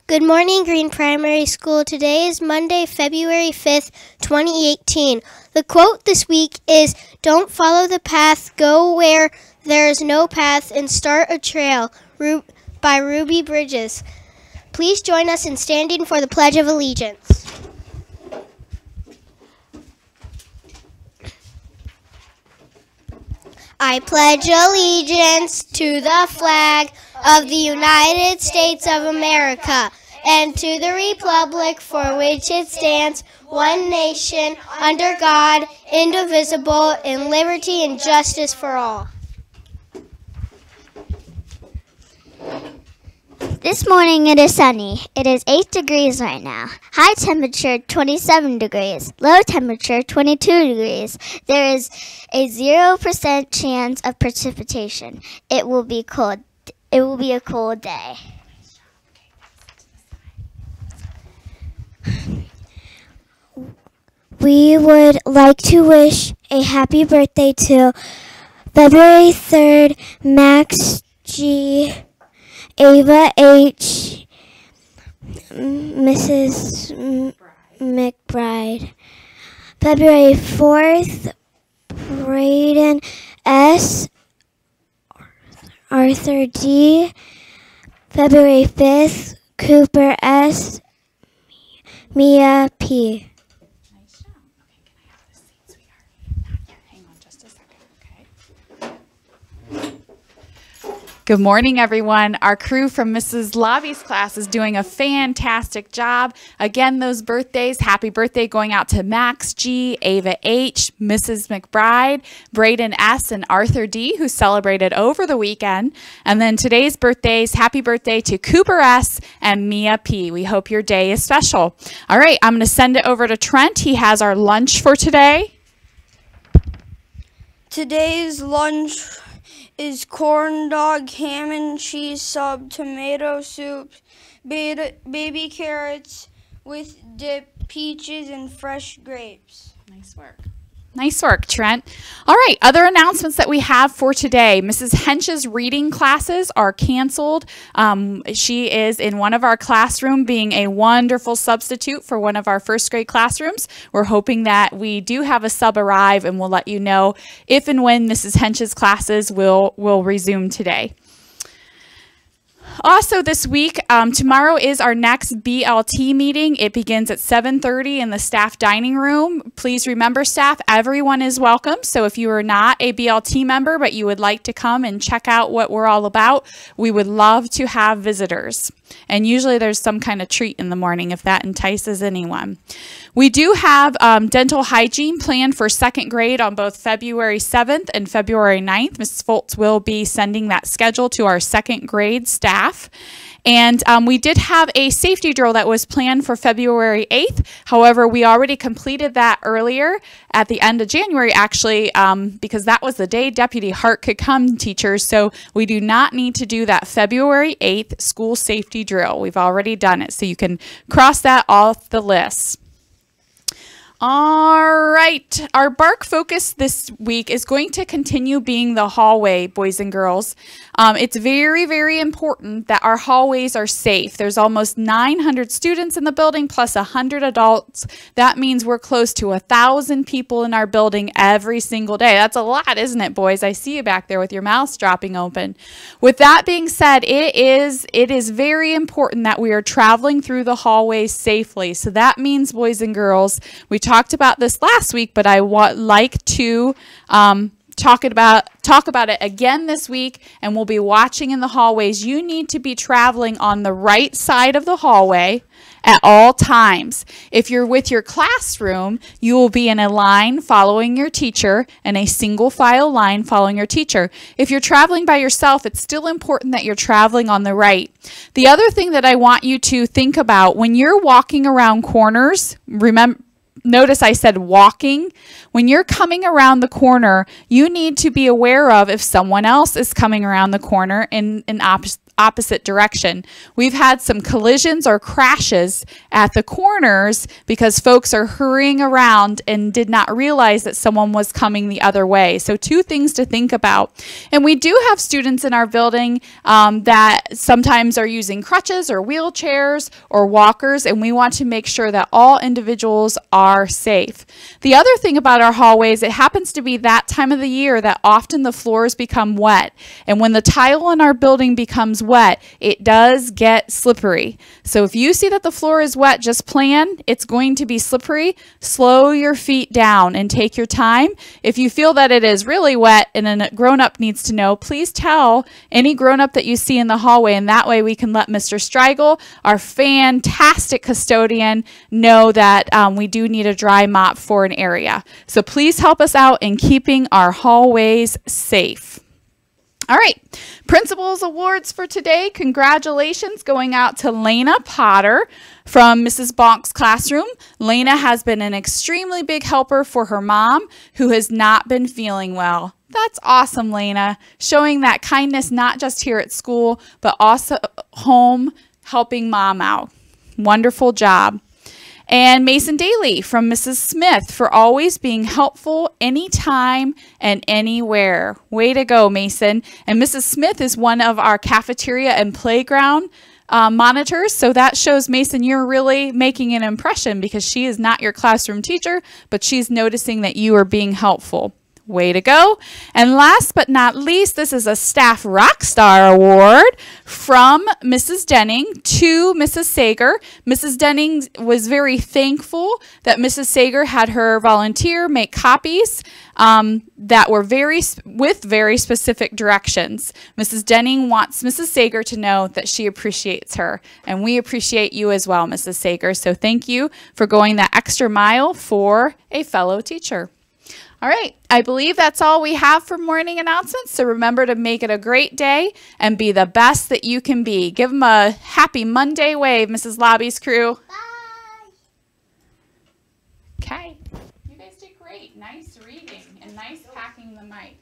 Good morning, Green Primary School. Today is Monday, February 5th, 2018. The quote this week is, "Don't follow the path, go where there is no path, and start a trail," by Ruby Bridges. Please join us in standing for the Pledge of Allegiance. I pledge allegiance to the flag of the United States of America and to the republic for which it stands, one nation, under God, indivisible, in liberty and justice for all. This morning it is sunny. It is 8 degrees right now. High temperature 27 degrees. Low temperature 22 degrees. There is a 0% chance of precipitation. It will be cold. It will be a cold day. We would like to wish a happy birthday to February 3rd, Max G, Ava H, Mrs. McBride. February 4th, Braden S, Arthur D. February 5th, Cooper S, Mia P. Nice job. Okay, can I have the seat, sweetheart? Not yet. Hang on just a second, okay? Good morning, everyone. Our crew from Mrs. Lobby's class is doing a fantastic job. Again, those birthdays, happy birthday going out to Max G, Ava H, Mrs. McBride, Braden S, and Arthur D, who celebrated over the weekend. And then today's birthdays, happy birthday to Cooper S and Mia P. We hope your day is special. All right, I'm going to send it over to Trent. He has our lunch for today. Today's lunch is corn dog, ham and cheese sub, tomato soup, baby carrots with dip, peaches, and fresh grapes. Nice work. Nice work, Trent. All right, other announcements that we have for today. Mrs. Hench's reading classes are canceled. She is in one of our classrooms being a wonderful substitute for one of our first grade classrooms. We're hoping that we do have a sub arrive, and we'll let you know if and when Mrs. Hench's classes will resume today. Also this week, tomorrow is our next BLT meeting. It begins at 7:30 in the staff dining room. Please remember, staff, everyone is welcome. So if you are not a BLT member, but you would like to come and check out what we're all about, we would love to have visitors. And usually there's some kind of treat in the morning if that entices anyone. We do have dental hygiene planned for second grade on both February 7th and February 9th. Mrs. Foltz will be sending that schedule to our second grade staff. And we did have a safety drill that was planned for February 8th. However, we already completed that earlier at the end of January, actually, because that was the day Deputy Hart could come, teachers. So we do not need to do that February 8th school safety drill. We've already done it. So you can cross that off the list. All right, our BARC focus this week is going to continue being the hallway, boys and girls. It's very, very important that our hallways are safe. There's almost 900 students in the building plus 100 adults. That means we're close to 1,000 people in our building every single day. That's a lot, isn't it, boys? I see you back there with your mouths dropping open. With that being said, it is very important that we are traveling through the hallways safely. So that means, boys and girls, we talked about this last week, but I would like to talk about it again this week, and we'll be watching in the hallways. You need to be traveling on the right side of the hallway at all times. If you're with your classroom, you will be in a line following your teacher, and a single file line following your teacher. If you're traveling by yourself, it's still important that you're traveling on the right. The other thing that I want you to think about when you're walking around corners, notice I said walking. When you're coming around the corner, you need to be aware of if someone else is coming around the corner in an opposite direction. We've had some collisions or crashes at the corners because folks are hurrying around and did not realize that someone was coming the other way. So 2 things to think about. And we do have students in our building that sometimes are using crutches or wheelchairs or walkers, and we want to make sure that all individuals are safe. The other thing about our hallways, it happens to be that time of the year that often the floors become wet. And when the tile in our building becomes wet, it does get slippery. So if you see that the floor is wet, just plan. It's going to be slippery. Slow your feet down and take your time. If you feel that it is really wet and a grown-up needs to know, please tell any grown-up that you see in the hallway, and that way we can let Mr. Streigel, our fantastic custodian, know that we do need a dry mop for an area. So please help us out in keeping our hallways safe. All right, Principal's Awards for today. Congratulations going out to Lena Potter from Mrs. Bonk's classroom. Lena has been an extremely big helper for her mom, who has not been feeling well. That's awesome, Lena, showing that kindness not just here at school, but also home, helping mom out. Wonderful job. And Mason Daly from Mrs. Smith for always being helpful anytime and anywhere. Way to go, Mason. And Mrs. Smith is one of our cafeteria and playground monitors. So that shows, Mason, you're really making an impression because she is not your classroom teacher, but she's noticing that you are being helpful. Way to go. And last but not least, this is a Staff Rockstar Award from Mrs. Denning to Mrs. Sager. Mrs. Denning was very thankful that Mrs. Sager had her volunteer make copies that were with very specific directions. Mrs. Denning wants Mrs. Sager to know that she appreciates her, and we appreciate you as well, Mrs. Sager. So thank you for going that extra mile for a fellow teacher. All right, I believe that's all we have for morning announcements, so remember to make it a great day and be the best that you can be. Give them a happy Monday wave, Mrs. Lobby's crew. Bye. Okay, you guys did great. Nice reading and nice packing the mic.